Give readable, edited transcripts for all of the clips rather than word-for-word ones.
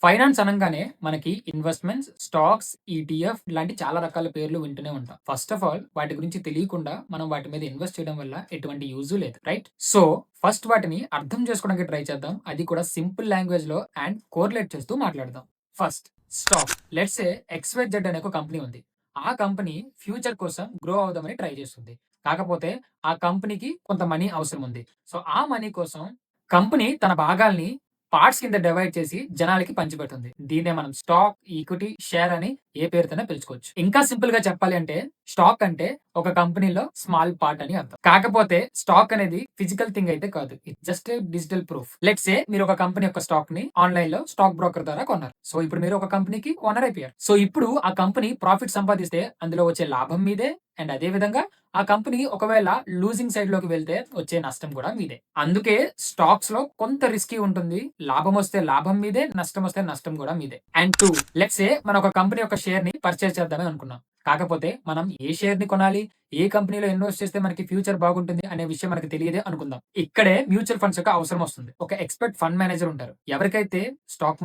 Finance అనంగానే మనకి investments, stocks, ETF ఇలాంటి చాలా రకాల పేర్లు వింటూనే ఉంటాం. ఫస్ట్ ఆఫ్ ఆల్ వాటి గురించి తెలియకుండా మనం వాటి మీద ఇన్వెస్ట్ చేయడం వల్ల ఎటువంటి యూజు లేదు. రైట్? సో, ఫస్ట్ వాటిని అర్థం చేసుకోవడానికి ట్రై చేద్దాం. అది కూడా సింపుల్ లాంగ్వేజ్‌లో అండ్ కోరిలేట్ చేస్తూ మాట్లాడదాం. First stock. Let's say XYZ అనే ఒక కంపెనీ ఉంది. ఆ కంపెనీ ఫ్యూచర్ కోసం గ్రో అవుదామని ట్రై చేస్తుంది. కాకపోతే ఆ కంపెనీకి కొంత మనీ అవసరం ఉంది. సో, ఆ మనీ కోసం కంపెనీ తన భాగాల్ని పార్ట్స్ కింద డివైడ్ చేసి జనాలకి పంచిపెడుతుంది. దీన్నే మనం స్టాక్, ఈక్విటీ, షేర్ అని ఏ పేరుతోనే పిలుచుకోవచ్చు. ఇంకా సింపుల్‌గా చెప్పాలి అంటే స్టాక్ అంటే ఒక కంపెనీలో స్మాల్ పార్ట్ అని అర్థం. కాకపోతే స్టాక్ అనేది ఫిజికల్ థింగ్ అయితే కాదు. It's just a digital proof. Let's say మీరు ఒక కంపెనీ యొక్క స్టాక్‌ని ఆన్‌లైన్‌లో స్టాక్ బ్రోకర్ ద్వారా కొన్నారు. సో, ఇప్పుడు మీరు ఒక కంపెనీకి ఓనర్ అయిపోయారు. సో, ఇప్పుడు ఆ కంపెనీ ప్రాఫిట్ సంపాదిస్తే అందులో వచ్చే లాభం మీదే అండ్ అదే విధంగా ఆ కంపెనీ ఒకవేళ లూజింగ్ సైడ్‌లోకి వెళ్తే వచ్చే నష్టం కూడా మీదే. అందుకే స్టాక్స్‌లో కొంత రిస్కీ ఉంటుంది. లాభమొస్తే లాభం మీదే, నష్టమొస్తే నష్టం కూడా మీదే. అండ్ 2 లెట్స్ సే మనం ఒక కంపెనీ యొక్క షేర్‌ని పర్చేజ్ చేద్దామని అనుకున్నాం. కాకపోతే మనం ఏ షేర్‌ని కొనాలి? ఏ కంపెనీలో ఇన్వెస్ట్ చేస్తే మనకి ఫ్యూచర్ బాగుంటుంది అనే విషయం మనకు తెలియదే అనుకుందాం. ఇక్కడే మ్యూచువల్ ఫండ్స్ యొక్క అవసరం వస్తుంది. ఒక ఎక్స్‌పర్ట్ ఫండ్ మేనేజర్ ఉంటారు. ఎవరికైతే స్టాక్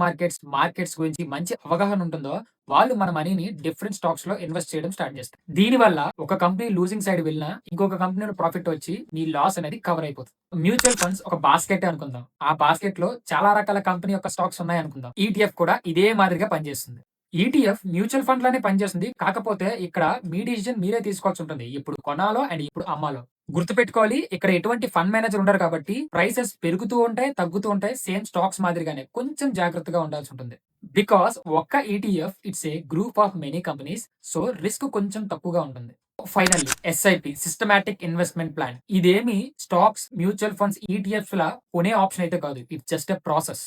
మార్కెట్స్ గురించి మంచి అవగాహన ఉంటుందో వాళ్ళు మన మనీని డిఫరెంట్ స్టాక్స్‌లో ఇన్వెస్ట్ చేయడం స్టార్ట్ చేస్తారు. దీనివల్ల ఒక కంపెనీ లూజింగ్ సైడ్ వెళ్ళినా ఇంకొక కంపెనీలో ప్రాఫిట్ వచ్చి నీ లాస్ అనేది కవర్ అయిపోతుంది. మ్యూచువల్ ఫండ్స్ ఒక బాస్కెటే అనుకుందాం. ఆ బాస్కెట్‌లో చాలా రకాల కంపెనీ యొక్క స్టాక్స్ ఉన్నాయనుకుందాం. ఈటీఎఫ్ కూడా ఇదే మాదిరిగా పనిచేస్తుంది. ఈటీఎఫ్ మ్యూచువల్ ఫండ్ లానే పనిచేస్తుంది. కాకపోతే ఇక్కడ మీ డిసిషన్ మీరే తీసుకోవాల్సి ఉంటుంది. ఎప్పుడు కొనాలో అండ్ ఎప్పుడు అమ్మాలో. గుర్తుపెట్టుకోవాలి ఇక్కడ ఎటువంటి ఫండ్ మేనేజర్ ఉండరు కాబట్టి ప్రైసెస్ పెరుగుతూ ఉంటాయి, తగ్గుతూ ఉంటాయి. సేమ్ స్టాక్స్ మాదిరిగానే. కొంచెం జాగ్రత్తగా ఉండాల్సి ఉంటుంది. బికాస్ ఒక్క ETF it's a group of many companies. So risk కొంచెం తక్కువగా ఉంటుంది. Finally SIP systematic investment plan. ఇదేమి స్టాక్స్, మ్యూచువల్ ఫండ్స్, ఈటీఎఫ్ లా కొనే ఆప్షన్ అయితే కాదు. It's just a process.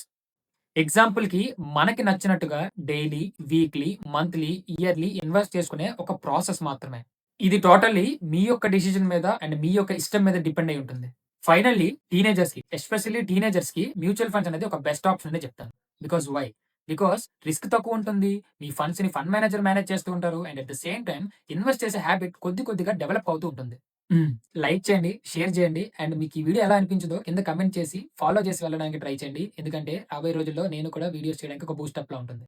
ఎగ్జాంపుల్‌కి మనకి నచ్చినట్టుగా daily, weekly, monthly, yearly invest చేసుకునే ఒక ప్రాసెస్ మాత్రమే. ఇది టోటల్లీ మీ యొక్క డెసిషన్ మీద అండ్ మీ యొక్క ఇష్టం మీద డిపెండ్ అయ్యి ఉంటుంది. ఫైనల్లీ ఎస్పెషల్లీ టీనేజర్స్‌కి మ్యూచువల్ ఫండ్స్ అనేది ఒక బెస్ట్ ఆప్షన్ అనే చెప్తాను. Because why? బికాస్ రిస్క్ తక్కువ ఉంటుంది. మీ ఫండ్స్‌ని ఫండ్ మేనేజర్ మేనేజ్ చేస్తూ ఉంటారు. And at the same time invest చేసే హాబిట్ కొద్ది కొద్దిగా డెవలప్ అవుతూ ఉంటుంది. హ్మ్. లైక్ చేయండి, షేర్ చేయండి అండ్ మీకు ఈ వీడియో ఎలా అనిపించిందో కింద కామెంట్ చేసి ఫాలో చేసి వెళ్ళడానికి ట్రై చేయండి. ఎందుకంటే రాబోయే రోజుల్లో నేను కూడా వీడియోస్ చేయడానికి ఒక బూస్టప్‌లా ఉంటుంది.